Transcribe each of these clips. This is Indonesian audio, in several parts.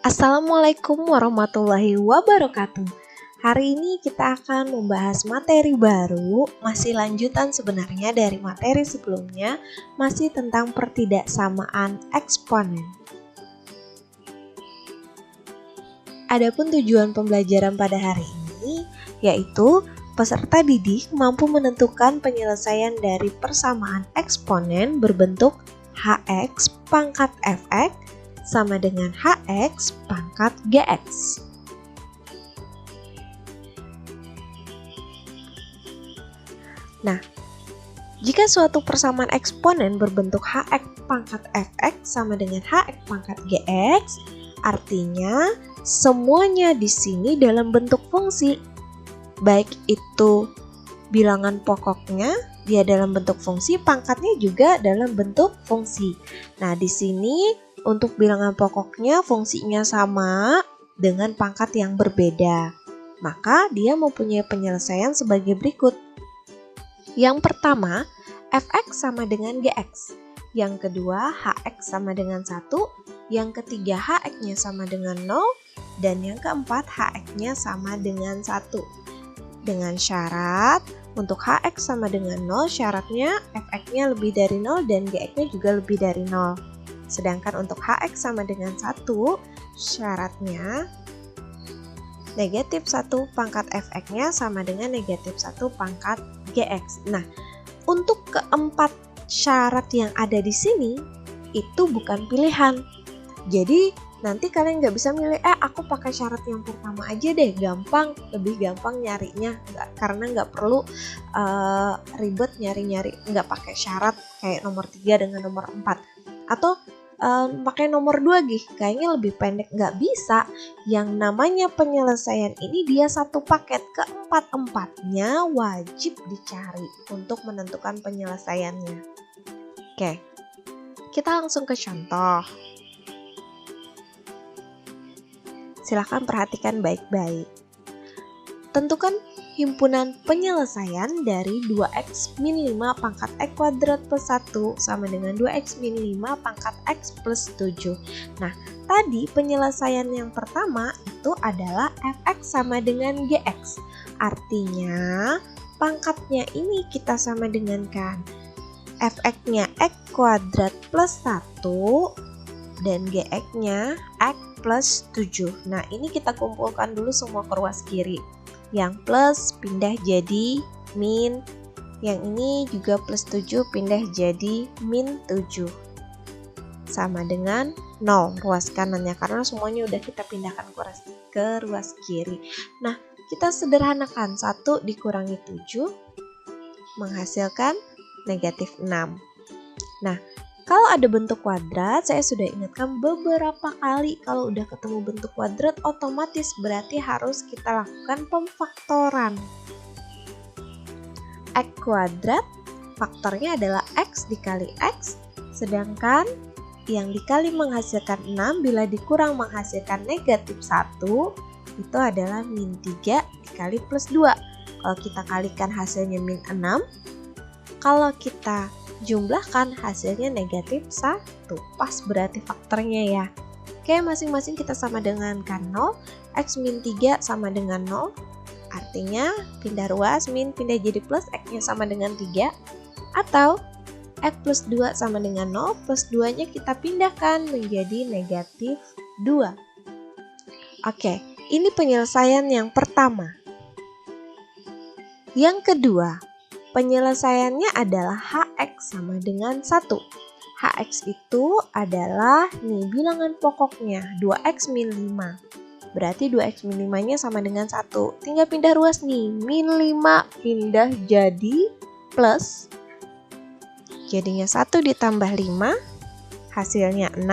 Assalamualaikum warahmatullahi wabarakatuh. Hari ini kita akan membahas materi baru, masih lanjutan sebenarnya dari materi sebelumnya, masih tentang pertidaksamaan eksponen. Adapun tujuan pembelajaran pada hari ini yaitu peserta didik mampu menentukan penyelesaian dari persamaan eksponen berbentuk Hx pangkat Fx sama dengan Hx pangkat Gx. Nah, jika suatu persamaan eksponen berbentuk Hx pangkat Fx sama dengan Hx pangkat Gx, artinya semuanya di sini dalam bentuk fungsi. Baik itu bilangan pokoknya, dia dalam bentuk fungsi, pangkatnya juga dalam bentuk fungsi. Nah, di sini untuk bilangan pokoknya fungsinya sama dengan pangkat yang berbeda. Maka dia mempunyai penyelesaian sebagai berikut. Yang pertama, Fx sama dengan Gx. Yang kedua, Hx sama dengan 1. Yang ketiga, Hx-nya sama dengan 0. Dan yang keempat, Hx-nya sama dengan 1. Dengan syarat, untuk Hx sama dengan 0, syaratnya Fx-nya lebih dari 0 dan Gx-nya juga lebih dari 0. Sedangkan untuk Hx sama dengan 1, syaratnya negatif 1 pangkat Fx-nya sama dengan negatif 1 pangkat Gx. Nah, untuk keempat syarat yang ada di sini, itu bukan pilihan. Jadi, nanti kalian nggak bisa milih, aku pakai syarat yang pertama aja deh, gampang, lebih gampang nyarinya. Karena nggak perlu ribet nyari-nyari, nggak pakai syarat kayak nomor 3 dengan nomor 4. Atau pakai nomor 2 kayaknya lebih pendek. Nggak bisa. Yang namanya penyelesaian ini dia satu paket, keempat-empatnya wajib dicari untuk menentukan penyelesaiannya. Oke, kita langsung ke contoh. Silahkan perhatikan baik-baik. Tentukan himpunan penyelesaian dari 2x min 5 pangkat x kuadrat plus 1 sama dengan 2x min 5 pangkat x plus 7. Nah, tadi penyelesaian yang pertama itu adalah fx sama dengan gx. Artinya, pangkatnya ini kita sama dengankan. Fx-nya x kuadrat plus 1 dan gx-nya x plus 7. Nah, ini kita kumpulkan dulu semua ke ruas kiri. Yang plus pindah jadi min, yang ini juga plus 7 pindah jadi min 7. Sama dengan 0 ruas kanannya, karena semuanya udah kita pindahkan ke ruas kiri. Nah, kita sederhanakan 1 dikurangi 7 menghasilkan negatif 6. Nah, kalau ada bentuk kuadrat, saya sudah ingatkan beberapa kali kalau udah ketemu bentuk kuadrat, otomatis berarti harus kita lakukan pemfaktoran. X kuadrat, faktornya adalah X dikali X, sedangkan yang dikali menghasilkan 6 bila dikurang menghasilkan negatif 1, itu adalah min 3 dikali plus 2. Kalau kita kalikan hasilnya min 6, kalau kita jumlahkan hasilnya negatif 1. Pas berarti faktornya ya. Oke, masing-masing kita sama dengan kan 0. X min 3 sama dengan 0. Artinya pindah ruas, min pindah jadi plus, X-nya sama dengan 3. Atau X plus 2 sama dengan 0, plus 2-nya kita pindahkan menjadi negatif 2. Oke, ini penyelesaian yang pertama. Yang kedua, penyelesaiannya adalah Hx sama dengan 1. Hx itu adalah bilangan pokoknya 2x min 5. Berarti 2x min 5-nya sama dengan 1. Tinggal pindah ruas nih. Min 5 pindah jadi plus. Jadinya 1 ditambah 5. Hasilnya 6.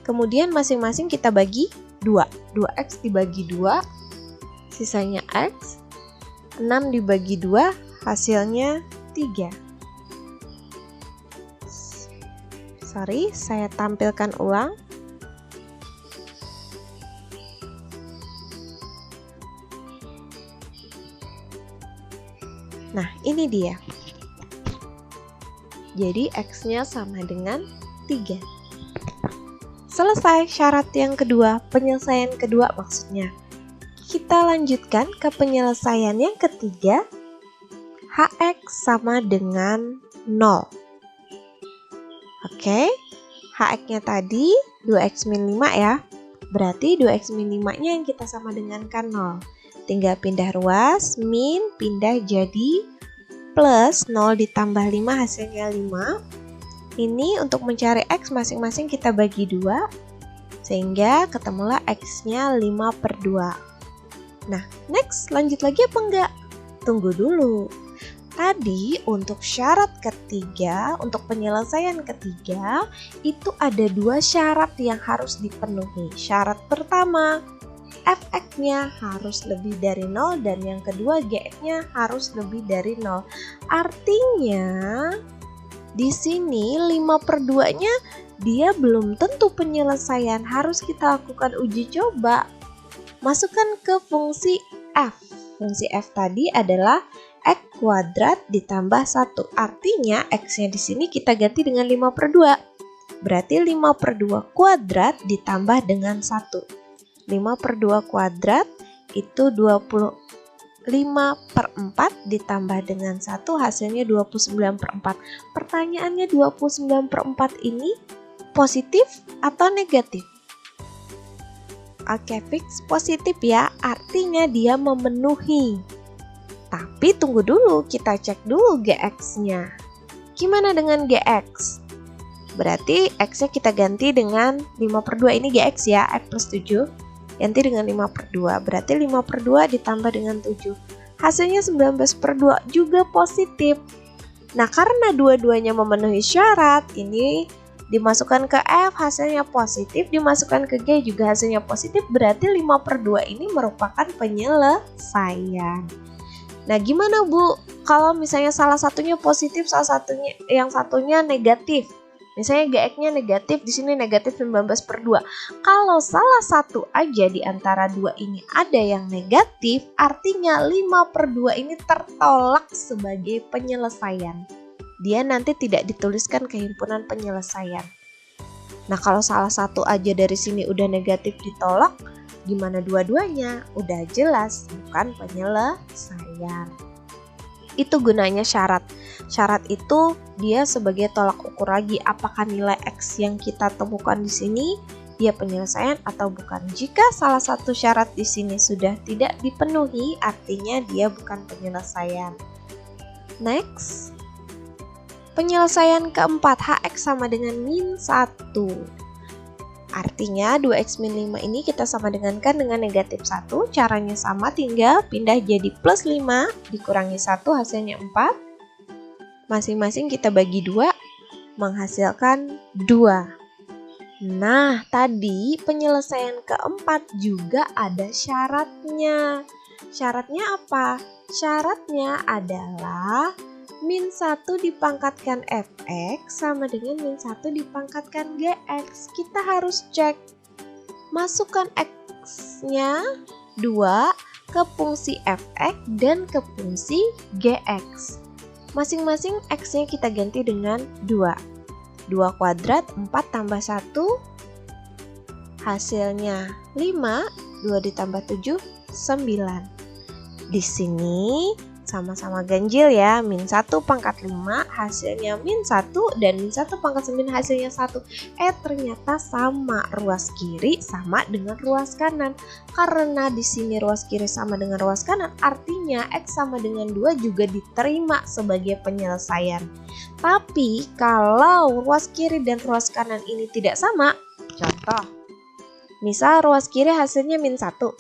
Kemudian masing-masing kita bagi 2. 2x dibagi 2. Sisanya x. 6 dibagi 2. Hasilnya 3. Sorry, saya tampilkan ulang. Nah, ini dia. Jadi X-nya sama dengan 3. selesai syarat yang kedua, penyelesaian kedua maksudnya. Kita lanjutkan ke penyelesaian yang ketiga, Hx sama dengan 0. Oke, Hx-nya tadi 2x min 5 ya. Berarti 2x min 5-nya yang kita sama dengankan 0. Tinggal pindah ruas, min pindah jadi plus 0 ditambah 5 hasilnya 5. Ini untuk mencari x masing-masing kita bagi 2. Sehingga ketemulah x-nya 5/2. Nah, next lanjut lagi apa enggak? Tunggu dulu. Tadi untuk syarat ketiga, untuk penyelesaian ketiga, itu ada 2 syarat yang harus dipenuhi. Syarat pertama, fx-nya harus lebih dari 0 dan yang kedua gx-nya harus lebih dari 0. Artinya di sini 5/2-nya dia belum tentu penyelesaian, harus kita lakukan uji coba. Masukkan ke fungsi f. Fungsi f tadi adalah x kuadrat ditambah 1. Artinya x-nya di sini kita ganti dengan 5/2. Berarti 5/2 kuadrat ditambah dengan 1. 5/2 kuadrat itu 25/4 ditambah dengan 1 hasilnya 29/4. Pertanyaannya 29/4 ini positif atau negatif? Oke, fix positif ya, artinya dia memenuhi. Tapi tunggu dulu, kita cek dulu gx-nya. Gimana dengan gx? Berarti x-nya kita ganti dengan 5/2, ini gx ya, x plus 7. Ganti dengan 5/2, berarti 5/2 ditambah dengan 7. Hasilnya 19/2 juga positif. Nah, karena dua-duanya memenuhi syarat, ini dimasukkan ke F hasilnya positif, dimasukkan ke G juga hasilnya positif, berarti 5/2 ini merupakan penyelesaian. Nah, gimana Bu? Kalau misalnya salah satunya positif, yang satunya negatif. Misalnya GX-nya negatif, di sini negatif 19/2. Kalau salah satu aja di antara dua ini ada yang negatif, artinya 5/2 ini tertolak sebagai penyelesaian. Dia nanti tidak dituliskan ke himpunan penyelesaian. Nah, kalau salah satu aja dari sini udah negatif ditolak, gimana dua-duanya? Udah jelas bukan penyelesaian. Itu gunanya syarat. Syarat itu dia sebagai tolak ukur lagi apakah nilai X yang kita temukan di sini dia penyelesaian atau bukan. Jika salah satu syarat di sini sudah tidak dipenuhi, artinya dia bukan penyelesaian. Next. Penyelesaian keempat, Hx sama dengan min 1. Artinya 2x min 5 ini kita sama dengankan dengan negatif 1. Caranya sama, tinggal pindah jadi plus 5 dikurangi 1 hasilnya 4. Masing-masing kita bagi 2 menghasilkan 2. Nah, tadi penyelesaian keempat juga ada syaratnya. Syaratnya apa? Syaratnya adalah min 1 dipangkatkan fx sama dengan min 1 dipangkatkan gx. Kita harus cek. Masukkan x-nya 2 ke fungsi fx dan ke fungsi gx. Masing-masing x-nya kita ganti dengan 2. 2 kuadrat 4 tambah 1 hasilnya 5. 2 ditambah 7 9. Di sini sama-sama ganjil ya, min 1 pangkat 5 hasilnya min 1 dan min 1 pangkat 9 hasilnya 1. Ternyata sama, ruas kiri sama dengan ruas kanan. Karena di sini ruas kiri sama dengan ruas kanan, artinya X sama dengan 2 juga diterima sebagai penyelesaian. Tapi kalau ruas kiri dan ruas kanan ini tidak sama, contoh, misal ruas kiri hasilnya min 1,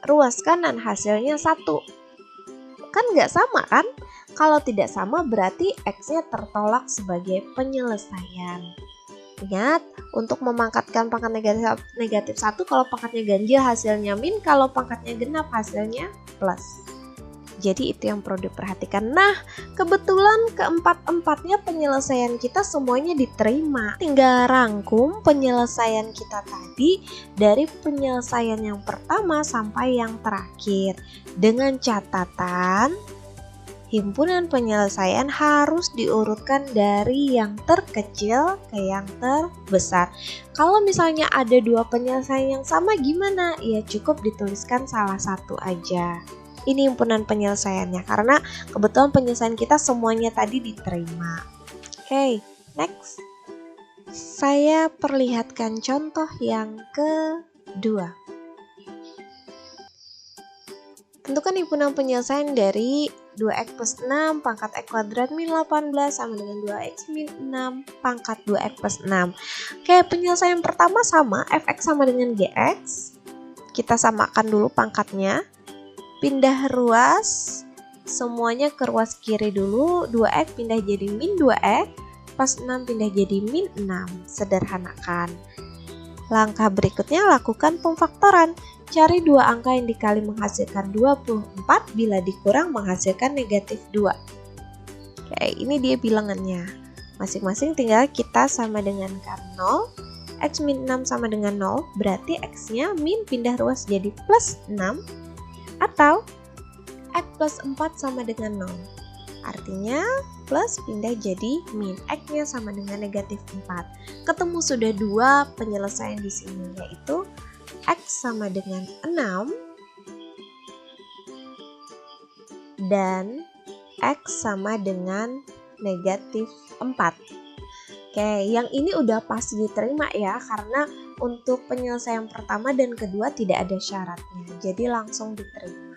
ruas kanan hasilnya 1. Kan nggak sama kan? Kalau tidak sama berarti X-nya tertolak sebagai penyelesaian. Ingat, untuk memangkatkan pangkat negatif 1, kalau pangkatnya ganjil hasilnya min, kalau pangkatnya genap hasilnya plus. Jadi itu yang perlu diperhatikan. Nah, kebetulan keempat-empatnya penyelesaian kita semuanya diterima. Tinggal rangkum penyelesaian kita tadi dari penyelesaian yang pertama sampai yang terakhir. Dengan catatan, himpunan penyelesaian harus diurutkan dari yang terkecil ke yang terbesar. Kalau misalnya ada dua penyelesaian yang sama gimana? Ya cukup dituliskan salah satu aja. Ini himpunan penyelesaiannya karena kebetulan penyelesaian kita semuanya tadi diterima. Oke, next. Saya perlihatkan contoh yang kedua. Tentukan himpunan penyelesaian dari 2x plus 6 pangkat x kuadrat min 18 sama dengan 2x min 6 pangkat 2x plus 6. Oke, penyelesaian pertama sama, fx sama dengan gx. Kita samakan dulu pangkatnya. Pindah ruas, semuanya ke ruas kiri dulu. 2x pindah jadi min 2x, plus 6 pindah jadi min 6. Sederhanakan. Langkah berikutnya lakukan pemfaktoran. Cari dua angka yang dikali menghasilkan 24 bila dikurang menghasilkan negatif 2. Oke, ini dia bilangannya. Masing-masing tinggal kita sama dengan 0. X min 6 sama dengan 0, berarti X-nya min pindah ruas jadi plus 6. Atau X plus 4 sama dengan 0. Artinya plus pindah jadi min, X-nya sama dengan negatif 4. Ketemu sudah dua penyelesaian di sini, yaitu X sama dengan 6 dan X sama dengan negatif 4. Oke, yang ini udah pasti diterima ya, karena untuk penyelesaian pertama dan kedua tidak ada syaratnya, jadi langsung diterima.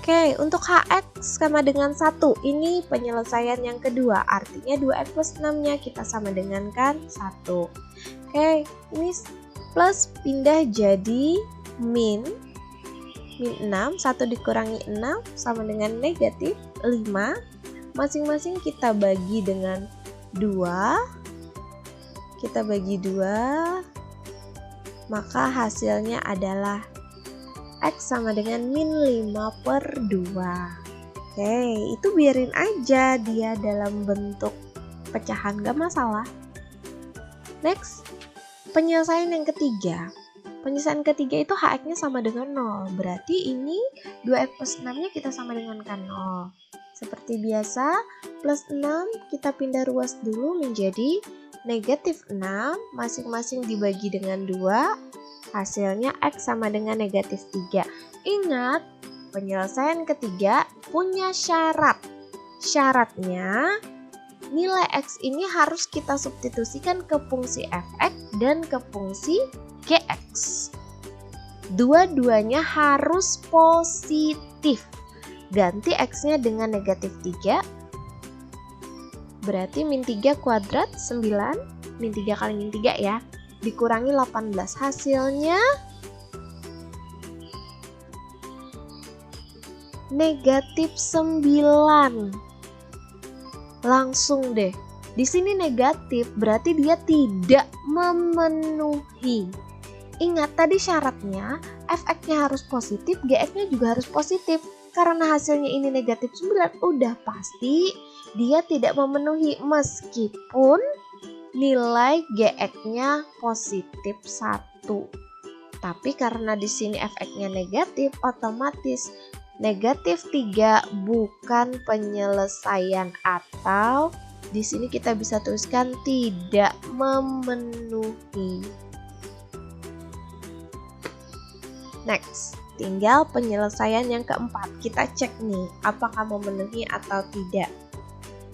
Oke, untuk HX sama dengan 1, ini penyelesaian yang kedua, artinya 2X plus 6-nya kita sama dengan kan 1. Oke, ini plus pindah jadi min 6, 1 dikurangi 6 sama dengan negatif 5. Masing-masing kita bagi dengan 2. Kita bagi 2, maka hasilnya adalah X sama dengan min 5/2. Oke, itu biarin aja dia dalam bentuk pecahan, gak masalah. Next, penyelesaian yang ketiga. Penyelesaian ketiga itu HX-nya sama dengan 0. Berarti ini 2X plus 6-nya kita sama dengan kan 0. Seperti biasa, plus 6 kita pindah ruas dulu menjadi negatif 6. Masing-masing dibagi dengan 2. Hasilnya X sama dengan negatif 3. Ingat, penyelesaian ketiga punya syarat. Syaratnya, nilai X ini harus kita substitusikan ke fungsi fx dan ke fungsi gx. Dua-duanya harus positif. Ganti X-nya dengan negatif 3. Berarti min 3 kuadrat 9. Min 3 kali min 3 ya. Dikurangi 18. Hasilnya negatif 9. Langsung deh. Di sini negatif berarti dia tidak memenuhi. Ingat tadi syaratnya fx-nya harus positif, gx-nya juga harus positif. Karena hasilnya ini negatif 9, udah pasti dia tidak memenuhi meskipun nilai gx-nya positif 1. Tapi karena di sini fx-nya negatif, otomatis negatif 3 bukan penyelesaian, atau di sini kita bisa tuliskan tidak memenuhi. Next, tinggal penyelesaian yang keempat. Kita cek nih apakah memenuhi atau tidak.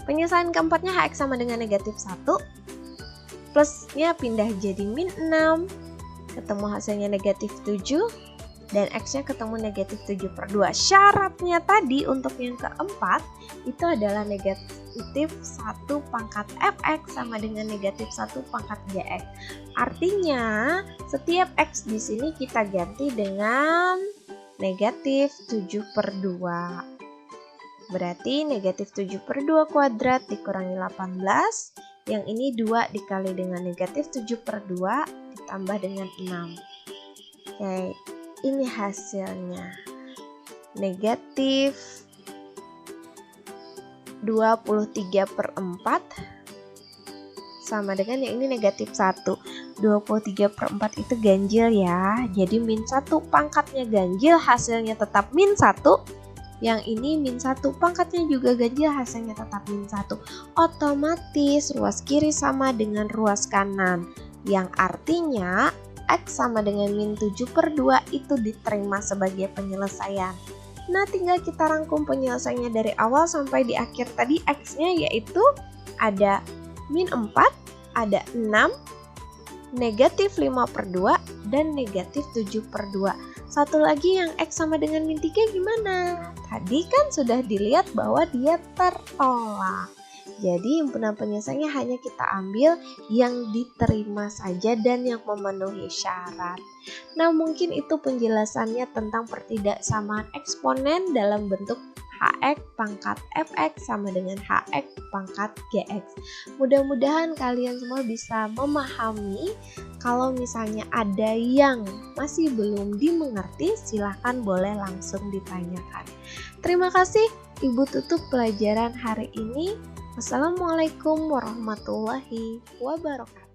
Penyelesaian keempatnya HX sama dengan negatif 1. Plusnya pindah jadi min 6. Ketemu hasilnya negatif 7. Dan X-nya ketemu negatif 7/2. Syaratnya tadi untuk yang keempat itu adalah negatif 1 pangkat fx sama dengan negatif 1 pangkat gx. Artinya setiap X di sini kita ganti dengan negatif 7/2. Berarti negatif 7/2 kuadrat dikurangi 18. Yang ini 2 dikali dengan negatif 7/2 ditambah dengan 6. Oke. Ini hasilnya negatif 23/4 sama dengan yang ini negatif 1. 23/4 itu ganjil ya, jadi min 1 pangkatnya ganjil, hasilnya tetap min 1. Yang ini min 1, pangkatnya juga ganjil, hasilnya tetap min 1. Otomatis ruas kiri sama dengan ruas kanan, yang artinya X sama dengan min 7/2 itu diterima sebagai penyelesaian. Nah, /tinggal kita rangkum penyelesaiannya dari awal sampai di akhir tadi. X-nya yaitu ada min 4, ada 6, negatif 5/2, dan negatif 7/2. Satu lagi yang X sama dengan min 3 gimana? Tadi kan sudah dilihat bahwa dia tertolak. Jadi himpunan penyelesaiannya hanya kita ambil yang diterima saja dan yang memenuhi syarat. Nah, mungkin itu penjelasannya tentang pertidaksamaan eksponen dalam bentuk Hx pangkat Fx sama dengan Hx pangkat Gx. Mudah-mudahan kalian semua bisa memahami. Kalau misalnya ada yang masih belum dimengerti, silahkan boleh langsung ditanyakan. Terima kasih, Ibu tutup pelajaran hari ini. Wassalamualaikum warahmatullahi wabarakatuh.